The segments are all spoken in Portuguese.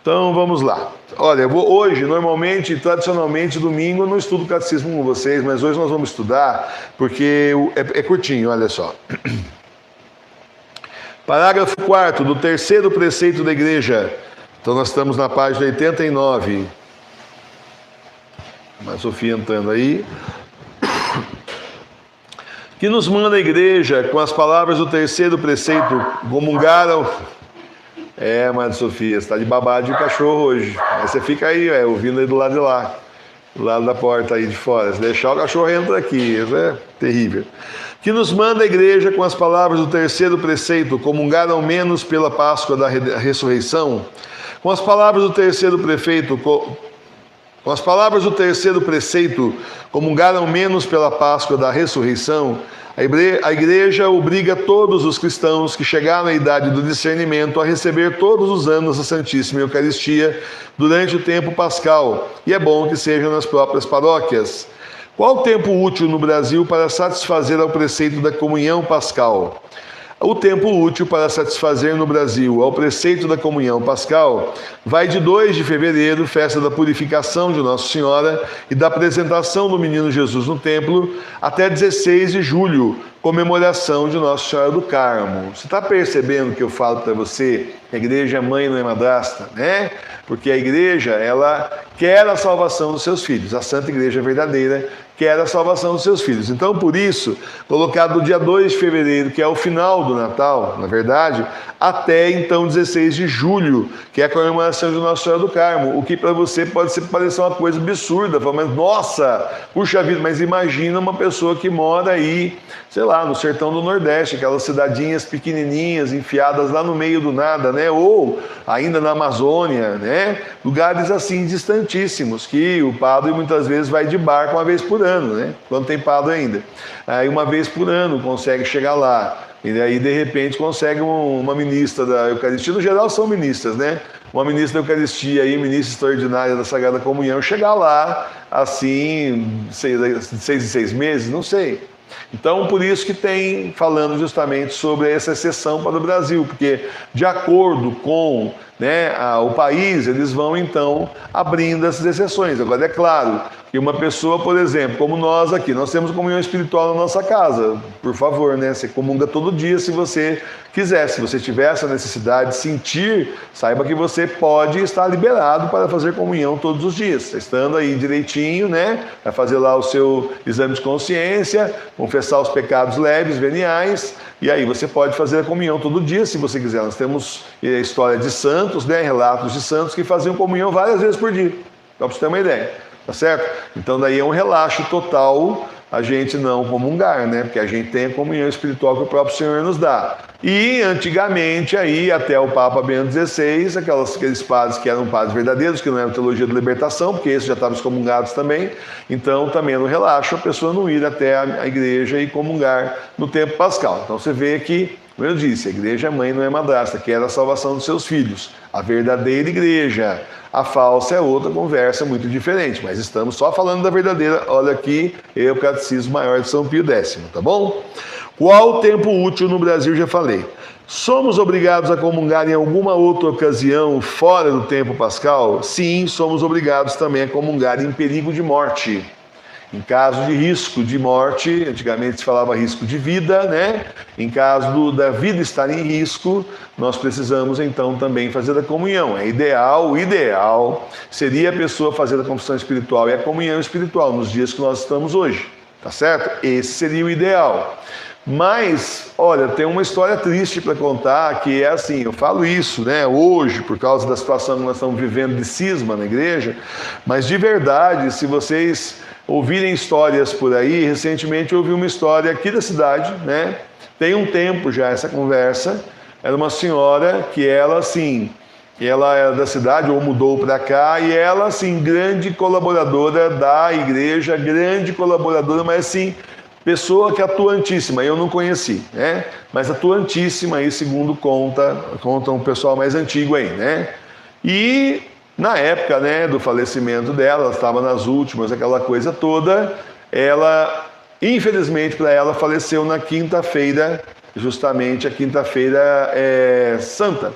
Então vamos lá. Olha, hoje, normalmente, tradicionalmente, domingo, eu não estudo catecismo com vocês, mas hoje nós vamos estudar, porque é curtinho, olha só. Parágrafo 4º do terceiro preceito da igreja. Então nós estamos na página 89. A Sofia entrando aí. Que nos manda a igreja, com as palavras do terceiro preceito, comungaram... Madre Sofia, você está de babado de cachorro hoje. Aí você fica aí, ouvindo aí do lado de lá, do lado da porta aí de fora. Se deixar, o cachorro entra aqui, isso é terrível. Que nos manda a igreja, com as palavras do terceiro preceito, comungaram menos pela Páscoa da ressurreição. Com as palavras do terceiro preceito, comungaram menos pela Páscoa da ressurreição. A igreja obriga todos os cristãos que chegaram à idade do discernimento a receber todos os anos a Santíssima Eucaristia durante o tempo pascal, e é bom que seja nas próprias paróquias. Qual o tempo útil no Brasil para satisfazer ao preceito da comunhão pascal? O tempo útil para satisfazer no Brasil ao preceito da comunhão pascal vai de 2 de fevereiro, festa da purificação de Nossa Senhora e da apresentação do Menino Jesus no templo, até 16 de julho, comemoração de Nossa Senhora do Carmo. Você está percebendo que eu falo para você que a igreja é mãe, não é madrasta, né? Porque a igreja, ela quer a salvação dos seus filhos. A Santa Igreja verdadeira quer a salvação dos seus filhos. Então, por isso, colocado do dia 2 de fevereiro, que é o final do Natal, na verdade, até então 16 de julho, que é a comemoração de Nossa Senhora do Carmo, o que para você pode parecer uma coisa absurda, mas nossa, puxa vida, mas imagina uma pessoa que mora aí, sei lá, no sertão do Nordeste, aquelas cidadinhas pequenininhas, enfiadas lá no meio do nada, né? Ou ainda na Amazônia, né? Lugares assim distantíssimos, que o padre muitas vezes vai de barco uma vez por ano, né? Quando tem padre ainda. Aí uma vez por ano consegue chegar lá. E aí, de repente, consegue uma ministra da Eucaristia, no geral são ministras, né? Uma ministra da Eucaristia e ministra extraordinária da Sagrada Comunhão, chegar lá, assim, 6 em 6 meses, não sei. Então, por isso que tem falando justamente sobre essa exceção para o Brasil, porque de acordo com o país, eles vão então abrindo essas exceções. Agora, é claro que uma pessoa, por exemplo, como nós aqui, nós temos comunhão espiritual na nossa casa, por favor, né? Você comunga todo dia se você quiser, se você tiver essa necessidade, sentir, saiba que você pode estar liberado para fazer comunhão todos os dias, estando aí direitinho, né? Vai fazer lá o seu exame de consciência, confessar os pecados leves, veniais, e aí você pode fazer a comunhão todo dia, se você quiser. Nós temos história de santos, né? Relatos de santos que faziam comunhão várias vezes por dia, só para você ter uma ideia. Tá certo? Então daí é um relaxo total a gente não comungar, né? Porque a gente tem a comunhão espiritual que o próprio Senhor nos dá. E antigamente aí, até o Papa Bento XVI, aqueles padres que eram padres verdadeiros, que não eram teologia da libertação, porque esses já estavam excomungados também, então também no relaxo a pessoa não ir até a igreja e comungar no tempo pascal. Então você vê que, como eu disse, a igreja é mãe, não é madrasta, quer a salvação dos seus filhos. A verdadeira igreja. A falsa é outra conversa muito diferente, mas estamos só falando da verdadeira. Olha aqui, o Catecismo Maior de São Pio X, tá bom? Qual o tempo útil no Brasil? Já falei. Somos obrigados a comungar em alguma outra ocasião fora do tempo pascal? Sim, somos obrigados também a comungar em perigo de morte. Em caso de risco de morte, antigamente se falava risco de vida, né? Em caso da vida estar em risco, nós precisamos então também fazer a comunhão. O ideal seria a pessoa fazer a confissão espiritual e a comunhão espiritual nos dias que nós estamos hoje, tá certo? Esse seria o ideal. Mas, olha, tem uma história triste para contar, que é assim, eu falo isso, né, hoje, por causa da situação que nós estamos vivendo de cisma na igreja, mas de verdade, se vocês ouvirem histórias por aí, recentemente eu ouvi uma história aqui da cidade, né? Tem um tempo já essa conversa. Era uma senhora que ela era da cidade ou mudou para cá, e ela assim, grande colaboradora da igreja, grande colaboradora, mas assim, pessoa que atuantíssima, eu não conheci, né? Mas atuantíssima aí, segundo conta um pessoal mais antigo aí, né? E na época, né, do falecimento dela, ela estava nas últimas, aquela coisa toda, ela, infelizmente para ela, faleceu na quinta-feira, justamente a quinta-feira santa.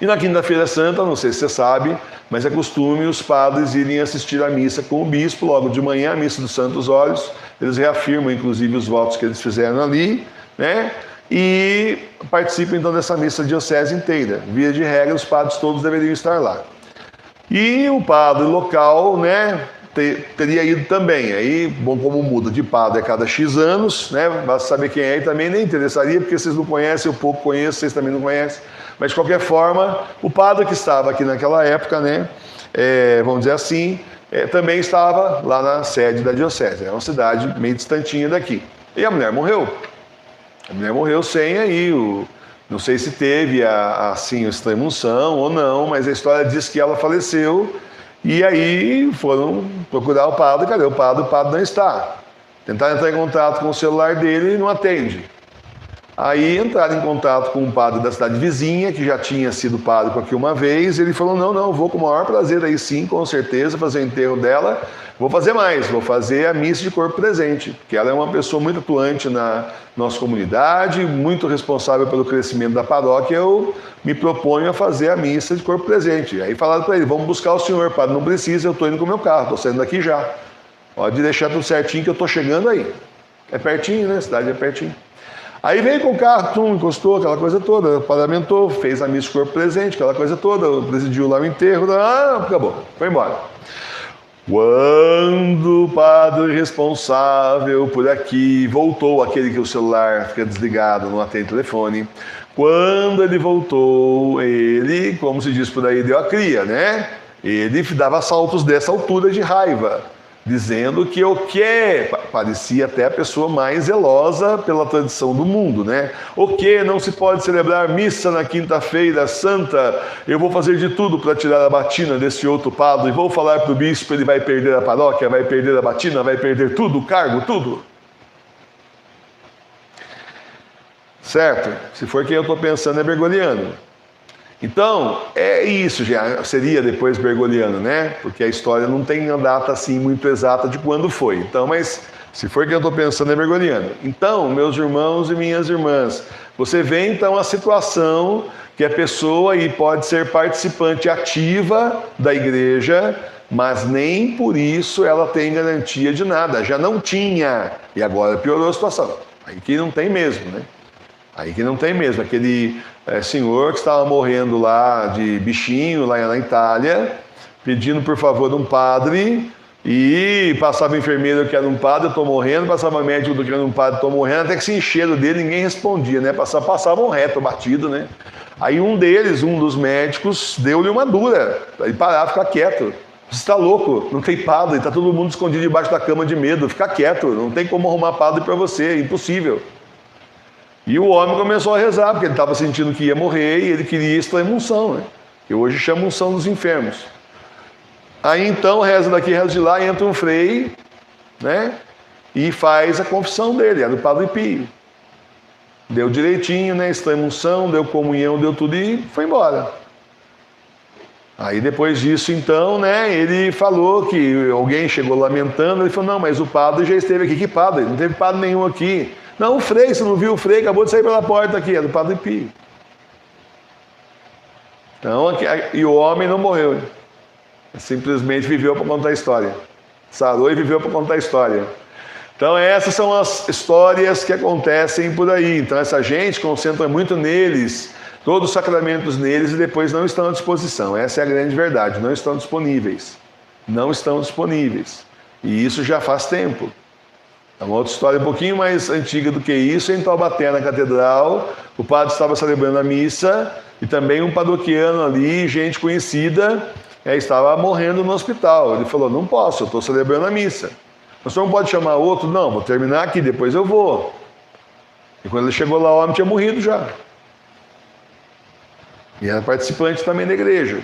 E na quinta-feira santa, não sei se você sabe, mas é costume os padres irem assistir à missa com o bispo logo de manhã, a missa dos Santos Óleos. Eles reafirmam, inclusive, os votos que eles fizeram ali, né? E participam então dessa missa diocese inteira. Via de regra, os padres todos deveriam estar lá. E o padre local, né, teria ido também. Aí, bom, como muda de padre a cada X anos, né, basta saber quem é e também nem interessaria, porque vocês não conhecem, eu pouco conheço, vocês também não conhecem. Mas, de qualquer forma, o padre que estava aqui naquela época, né, vamos dizer assim, também estava lá na sede da diocese. É uma cidade meio distantinha daqui. E a mulher morreu. A mulher morreu sem aí não sei se teve assim, a extrema-unção ou não, mas a história diz que ela faleceu e aí foram procurar o padre. Cadê o padre? O padre não está. Tentaram entrar em contato com o celular dele e não atende. Aí entraram em contato com um padre da cidade vizinha, que já tinha sido padre aqui uma vez, e ele falou, não, vou com o maior prazer aí sim, com certeza, fazer o enterro dela. Vou fazer mais, vou fazer a missa de corpo presente, porque ela é uma pessoa muito atuante na nossa comunidade, muito responsável pelo crescimento da paróquia. Eu me proponho a fazer a missa de corpo presente. Aí falaram para ele, vamos buscar o senhor, padre, não precisa, eu estou indo com o meu carro, estou saindo daqui já. Pode deixar tudo certinho que eu estou chegando aí. É pertinho, né? A cidade é pertinho. Aí veio com o carro, encostou, aquela coisa toda, parlamentou, fez a missa de corpo presente, aquela coisa toda, presidiu lá o enterro, acabou, foi embora. Quando o padre responsável por aqui voltou, aquele que o celular fica desligado, não atende o telefone, quando ele voltou, ele, como se diz por aí, deu a cria, né? Ele dava saltos dessa altura de raiva, dizendo que o quê? Parecia até a pessoa mais zelosa pela tradição do mundo, né? O quê? Não se pode celebrar missa na quinta-feira santa? Eu vou fazer de tudo para tirar a batina desse outro padre, vou falar para o bispo, ele vai perder a paróquia, vai perder a batina, vai perder tudo, o cargo, tudo. Certo? Se for quem eu estou pensando, é Bergogliano. Então, é isso, já seria depois Bergogliano, né? Porque a história não tem uma data assim muito exata de quando foi. Então, mas se for quem eu estou pensando, é Bergogliano. Então, meus irmãos e minhas irmãs, você vê então a situação que a pessoa aí pode ser participante ativa da igreja, mas nem por isso ela tem garantia de nada. Já não tinha, e agora piorou a situação. Aí que não tem mesmo, né? Aí que não tem mesmo. Aquele senhor que estava morrendo lá de bichinho, lá na Itália, pedindo por favor um padre, e passava enfermeiro que era um padre, eu estou morrendo, passava médico que era um padre, estou morrendo, até que se encheram dele, ninguém respondia, né? Passavam reto, batido, né? Aí um dos médicos, deu-lhe uma dura, ele parava, ficar quieto. Você está louco, não tem padre, está todo mundo escondido debaixo da cama de medo, fica quieto, não tem como arrumar padre para você, é impossível. E o homem começou a rezar, porque ele estava sentindo que ia morrer e ele queria extrema-unção, né? Que hoje chama unção dos enfermos. Aí então, reza daqui, reza de lá, entra um frei, né? E faz a confissão dele, era o Padre Pio. Deu direitinho, né? Extrema-unção, deu comunhão, deu tudo e foi embora. Aí depois disso, então, né? Ele falou que alguém chegou lamentando, ele falou, não, mas o padre já esteve aqui. Que padre? Não teve padre nenhum aqui. Não, o frei, você não viu o frei? Acabou de sair pela porta aqui, é do Padre Pio. Então, e o homem não morreu. Simplesmente viveu para contar a história. Sarou e viveu para contar a história. Então, essas são as histórias que acontecem por aí. Então, essa gente concentra muito neles, todos os sacramentos neles, e depois não estão à disposição. Essa é a grande verdade. Não estão disponíveis. Não estão disponíveis. E isso já faz tempo. É uma outra história um pouquinho mais antiga do que isso. Em Taubaté, na catedral, o padre estava celebrando a missa e também um paroquiano ali, gente conhecida, estava morrendo no hospital. Ele falou, não posso, eu estou celebrando a missa. O senhor não pode chamar outro? Não, vou terminar aqui, depois eu vou. E quando ele chegou lá, o homem tinha morrido já. E era participante também da igreja.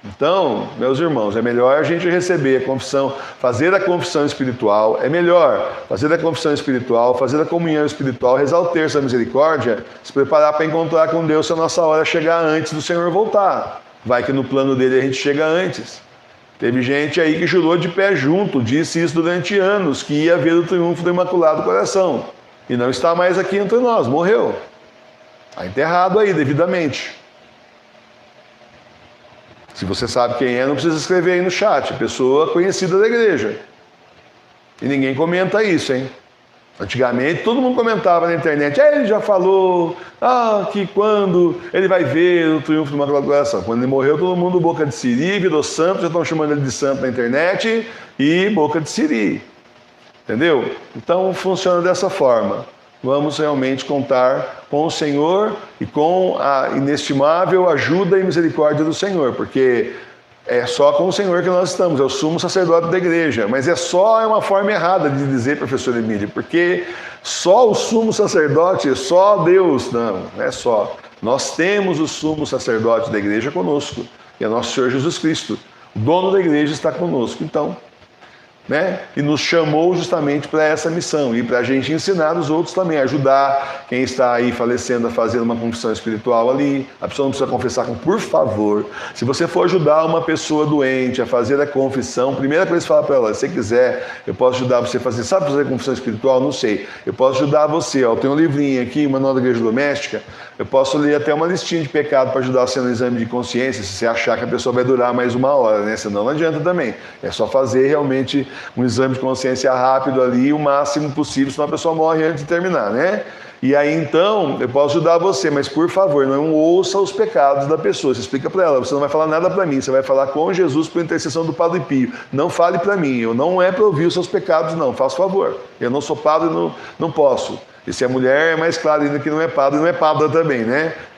Então, meus irmãos, é melhor a gente receber a confissão, fazer a confissão espiritual, é melhor fazer a confissão espiritual, fazer a comunhão espiritual, rezar o terço da misericórdia, se preparar para encontrar com Deus se a nossa hora chegar antes do Senhor voltar. Vai que no plano dele a gente chega antes. Teve gente aí que jurou de pé junto, disse isso durante anos, que ia ver o triunfo do Imaculado Coração. E não está mais aqui entre nós, morreu. Está enterrado aí devidamente. Se você sabe quem é, não precisa escrever aí no chat. Pessoa conhecida da igreja. E ninguém comenta isso, hein? Antigamente, todo mundo comentava na internet, ele já falou, que quando ele vai ver o triunfo de uma colaboração. Quando ele morreu, todo mundo boca de siri, virou santo, já estão chamando ele de santo na internet, e boca de siri. Entendeu? Então, funciona dessa forma. Vamos realmente contar com o Senhor e com a inestimável ajuda e misericórdia do Senhor, porque é só com o Senhor que nós estamos, é o sumo sacerdote da igreja. Mas é uma forma errada de dizer, professor Emílio, porque só o sumo sacerdote, só Deus, não é só. Nós temos o sumo sacerdote da igreja conosco, que é nosso Senhor Jesus Cristo. O dono da igreja está conosco, então, e nos chamou justamente para essa missão e para a gente ensinar os outros também, ajudar quem está aí falecendo a fazer uma confissão espiritual ali. A pessoa não precisa confessar por favor. Se você for ajudar uma pessoa doente a fazer a confissão, primeira coisa que fala para ela, se você quiser, eu posso ajudar você a fazer. Sabe fazer confissão espiritual? Não sei. Eu posso ajudar você. Eu tenho um livrinho aqui, Manual da Igreja Doméstica. Eu posso ler até uma listinha de pecado para ajudar você no exame de consciência, se você achar que a pessoa vai durar mais 1 hora, Senão não adianta também. É só fazer realmente um exame de consciência rápido ali, o máximo possível, senão a pessoa morre antes de terminar, E aí então, eu posso ajudar você, mas por favor, não ouça os pecados da pessoa. Você explica para ela, você não vai falar nada para mim, você vai falar com Jesus por intercessão do Padre Pio. Não fale para mim, eu não é para ouvir os seus pecados, não, faça favor. Eu não sou padre, não posso. E se a mulher é mais claro ainda que não é padre, não é padra também,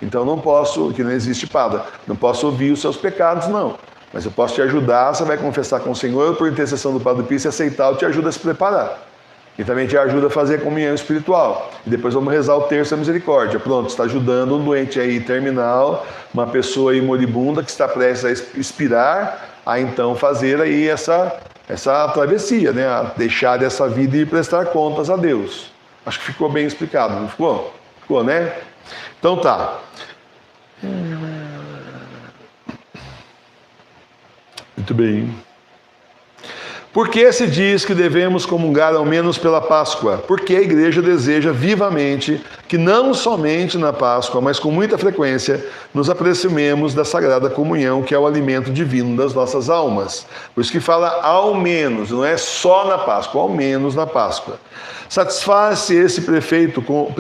Então não posso, que não existe padra, não posso ouvir os seus pecados, não. Mas eu posso te ajudar, você vai confessar com o Senhor, por intercessão do Padre Pio, se aceitar, eu te ajudo a se preparar. E também te ajuda a fazer a comunhão espiritual. E depois vamos rezar o terço da misericórdia. Pronto, está ajudando um doente aí terminal, uma pessoa aí moribunda que está prestes a expirar, a então fazer aí essa travessia, A deixar essa vida e prestar contas a Deus. Acho que ficou bem explicado, não ficou? Ficou, Então tá. Muito bem. Por que se diz que devemos comungar ao menos pela Páscoa? Porque a igreja deseja vivamente que não somente na Páscoa, mas com muita frequência, nos aproximemos da Sagrada Comunhão, que é o alimento divino das nossas almas. Por isso que fala ao menos, não é só na Páscoa, ao menos na Páscoa. Satisfaz-se esse preceito com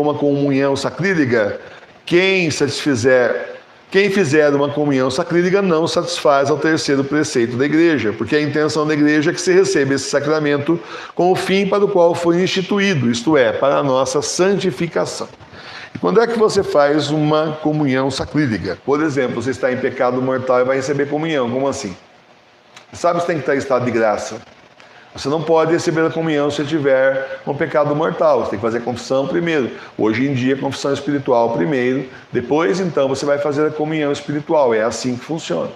uma comunhão sacrílega? Quem fizer uma comunhão sacrílega não satisfaz ao terceiro preceito da igreja, porque a intenção da igreja é que se receba esse sacramento com o fim para o qual foi instituído, isto é, para a nossa santificação. E quando é que você faz uma comunhão sacrílega? Por exemplo, você está em pecado mortal e vai receber comunhão, como assim? Sabe, você tem que estar em estado de graça. Você não pode receber a comunhão se tiver um pecado mortal. Você tem que fazer a confissão primeiro. Hoje em dia, a confissão espiritual primeiro. Depois, então, você vai fazer a comunhão espiritual. É assim que funciona.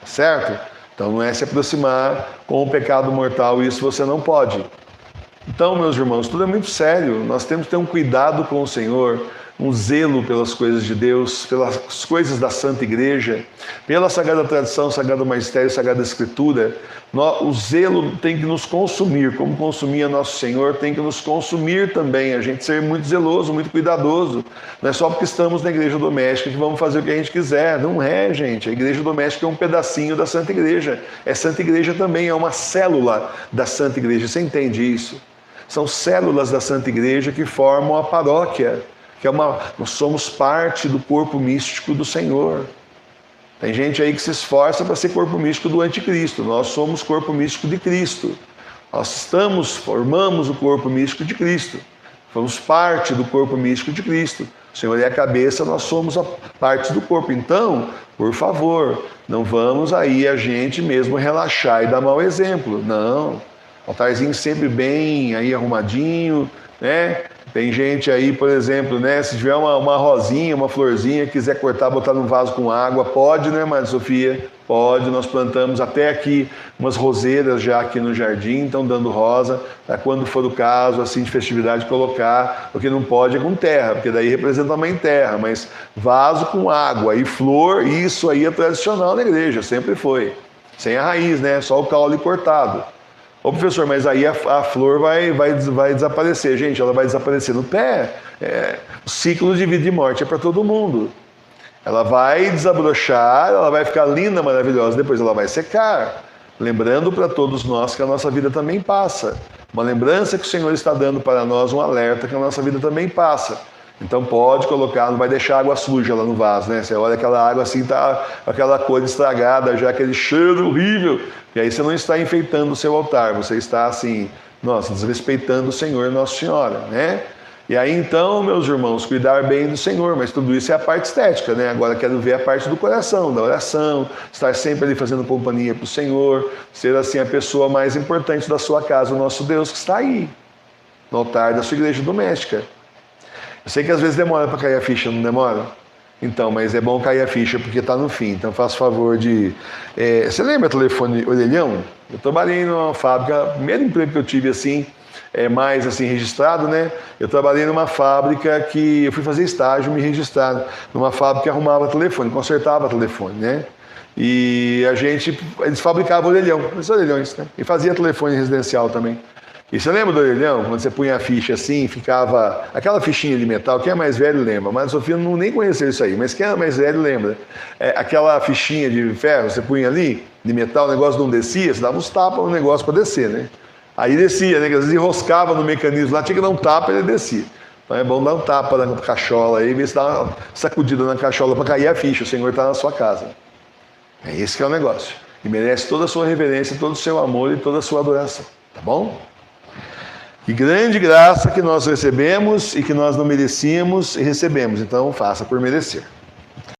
Certo? Então, não é se aproximar com o pecado mortal. Isso você não pode. Então, meus irmãos, tudo é muito sério. Nós temos que ter um cuidado com o Senhor, um zelo pelas coisas de Deus, pelas coisas da Santa Igreja, pela Sagrada Tradição, Sagrado Magistério, Sagrada Escritura. O zelo tem que nos consumir, como consumia nosso Senhor, tem que nos consumir também, a gente ser muito zeloso, muito cuidadoso. Não é só porque estamos na igreja doméstica que vamos fazer o que a gente quiser. Não é, gente. A igreja doméstica é um pedacinho da Santa Igreja. É Santa Igreja também, é uma célula da Santa Igreja. Você entende isso? São células da Santa Igreja que formam a paróquia. Nós somos parte do corpo místico do Senhor. Tem gente aí que se esforça para ser corpo místico do anticristo. Nós somos corpo místico de Cristo. Nós formamos o corpo místico de Cristo. Somos parte do corpo místico de Cristo. O Senhor é a cabeça, nós somos a parte do corpo. Então, por favor, não vamos aí a gente mesmo relaxar e dar mau exemplo. Não. Altarzinho sempre bem aí arrumadinho, Tem gente aí, por exemplo, se tiver uma rosinha, uma florzinha, quiser cortar, botar num vaso com água, pode, Maria Sofia? Pode, nós plantamos até aqui umas roseiras já aqui no jardim, estão dando rosa, para quando for o caso, assim, de festividade, colocar, porque não pode é com terra, porque daí representa a mãe terra, mas vaso com água e flor, isso aí é tradicional na igreja, sempre foi. Sem a raiz, só o caule cortado. Ô professor, mas aí a flor vai desaparecer. Gente, ela vai desaparecer no pé. O ciclo de vida e morte é para todo mundo. Ela vai desabrochar, ela vai ficar linda, maravilhosa, depois ela vai secar. Lembrando para todos nós que a nossa vida também passa. Uma lembrança que o Senhor está dando para nós, um alerta que a nossa vida também passa. Então pode colocar, não vai deixar água suja lá no vaso, né? Você olha aquela água assim, tá aquela cor estragada, já aquele cheiro horrível. E aí você não está enfeitando o seu altar, você está assim, nossa, desrespeitando o Senhor e Nossa Senhora, né? E aí então, meus irmãos, cuidar bem do Senhor, mas tudo isso é a parte estética, né? Agora quero ver a parte do coração, da oração, estar sempre ali fazendo companhia para o Senhor, ser assim a pessoa mais importante da sua casa, o nosso Deus que está aí, no altar da sua igreja doméstica. Eu sei que às vezes demora para cair a ficha, não demora? Então, mas é bom cair a ficha porque está no fim. Então faça favor de... você lembra o telefone orelhão? Eu trabalhei numa fábrica, o primeiro emprego que eu tive assim, mais assim registrado, né? Eu trabalhei numa fábrica que eu fui fazer estágio, me registraram numa fábrica que arrumava telefone, consertava telefone, né? E eles fabricavam orelhão, esses orelhões, né? E fazia telefone residencial também. E você lembra do orelhão? Quando você punha a ficha assim, ficava aquela fichinha de metal, quem é mais velho lembra, mas a Sofia não nem conheceu isso aí, mas quem é mais velho lembra. Aquela fichinha de ferro, você punha ali, de metal, o negócio não descia, você dava uns tapas no negócio para descer, né? Aí descia, né? Às vezes enroscava no mecanismo lá, tinha que dar um tapa e ele descia. Então é bom dar um tapa na cachola aí, ver se dá uma sacudida na cachola para cair a ficha, o Senhor está na sua casa. É esse que é o negócio. E merece toda a sua reverência, todo o seu amor e toda a sua adoração. Tá bom? Que grande graça que nós recebemos e que nós não merecíamos e recebemos. Então faça por merecer.